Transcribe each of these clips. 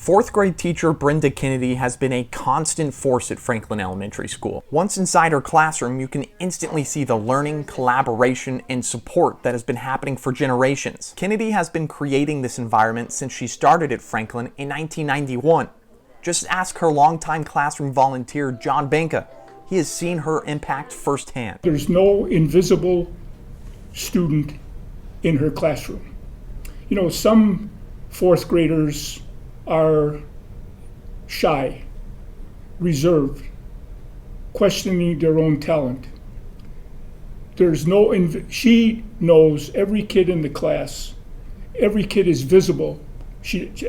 Fourth grade teacher Brenda Kennedy has been a constant force at Franklin Elementary School. Once inside her classroom, you can instantly see the learning, collaboration, and support that has been happening for generations. Kennedy has been creating this environment since she started at Franklin in 1991. Just ask her longtime classroom volunteer, John Benka. He has seen her impact firsthand. There's no invisible student in her classroom. You know, some fourth graders are shy, reserved, questioning their own talent. She knows every kid in the class. Every kid is visible,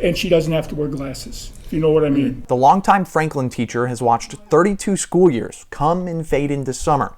and she doesn't have to wear glasses, if you know what I mean. The longtime Franklin teacher has watched 32 school years come and fade into summer.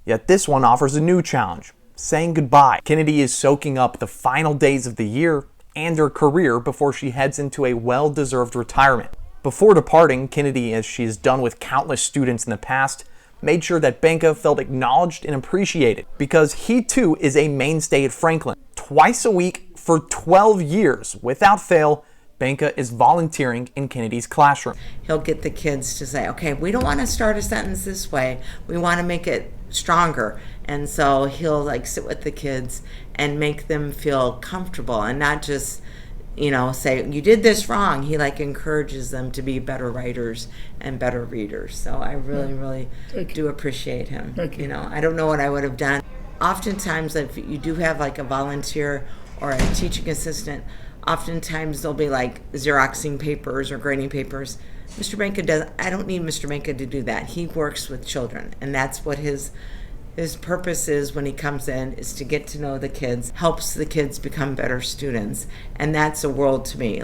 Yet this one offers a new challenge, saying goodbye. Kennedy is soaking up the final days of the year and her career before she heads into a well-deserved retirement. Before departing, Kennedy, as she has done with countless students in the past, made sure that Benka felt acknowledged and appreciated, because he too is a mainstay at Franklin. Twice a week for 12 years, without fail, Benka is volunteering in Kennedy's classroom. He'll get the kids to say, okay, we don't want to start a sentence this way. We want to make it stronger. And so he'll sit with the kids and make them feel comfortable and not just, say, you did this wrong. He encourages them to be better writers and better readers. So I really do appreciate him. I don't know what I would have done. Oftentimes, if you do have a volunteer or a teaching assistant, oftentimes they'll be Xeroxing papers or grading papers. Mr. Benka does. I don't need Mr. Benka to do that. He works with children, and that's what his purpose is when he comes in, is to get to know the kids, helps the kids become better students, and that's a world to me.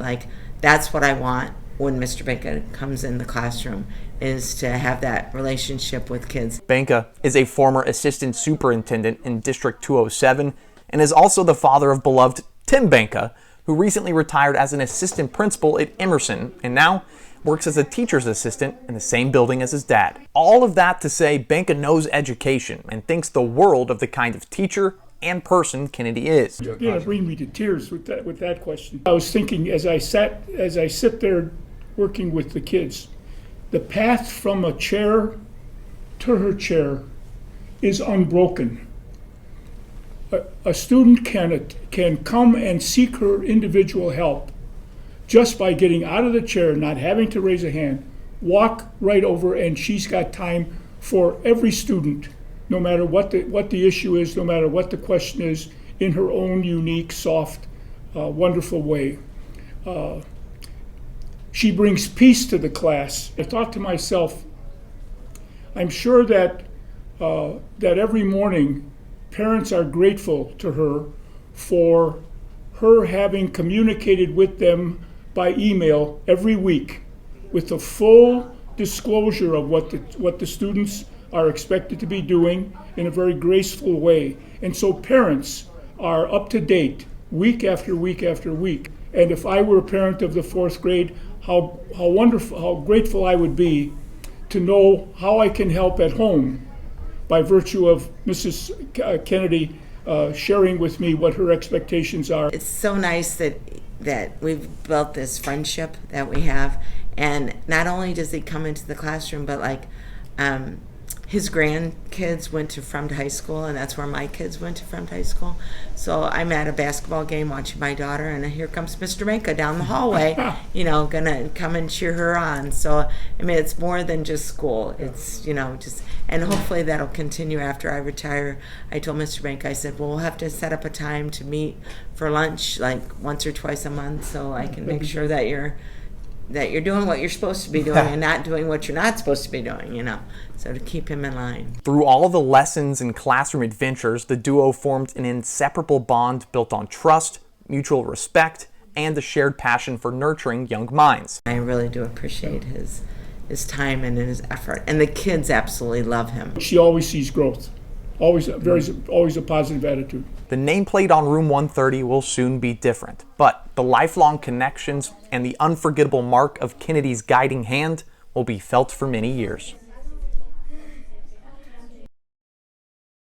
That's what I want when Mr. Benka comes in the classroom, is to have that relationship with kids. Benka is a former assistant superintendent in District 207 and is also the father of beloved Tim Benka, who recently retired as an assistant principal at Emerson and now works as a teacher's assistant in the same building as his dad. All of that to say, Benka knows education and thinks the world of the kind of teacher and person Kennedy is. Yeah, bring me to tears with that question. I was thinking as I sit there working with the kids, the path from a chair to her chair is unbroken. A student can come and seek her individual help just by getting out of the chair, not having to raise a hand, walk right over, and she's got time for every student, no matter what the issue is, no matter what the question is, in her own unique, soft, wonderful way. She brings peace to the class. I thought to myself, I'm sure that every morning parents are grateful to her for her having communicated with them by email every week with the full disclosure of what the students are expected to be doing in a very graceful way. And so parents are up to date week after week after week. And if I were a parent of the fourth grade, how wonderful, how grateful I would be to know how I can help at home by virtue of Mrs. Kennedy sharing with me what her expectations are. It's so nice that we've built this friendship that we have, and not only does he come into the classroom, but his grandkids went to Fremd High School, and that's where my kids went to Fremd High School. So I'm at a basketball game watching my daughter, and here comes Mr. Benka down the hallway, gonna come and cheer her on. So, it's more than just school. It's, and hopefully that'll continue after I retire. I told Mr. Benka, I said, well, we'll have to set up a time to meet for lunch, once or twice a month, so I can make sure that you're doing what you're supposed to be doing and not doing what you're not supposed to be doing, so to keep him in line. Through all of the lessons and classroom adventures, the duo formed an inseparable bond built on trust, mutual respect, and a shared passion for nurturing young minds. I really do appreciate his time and his effort, and the kids absolutely love him. She always sees growth, always a positive attitude. The nameplate on room 130 will soon be different, but the lifelong connections and the unforgettable mark of Kennedy's guiding hand will be felt for many years.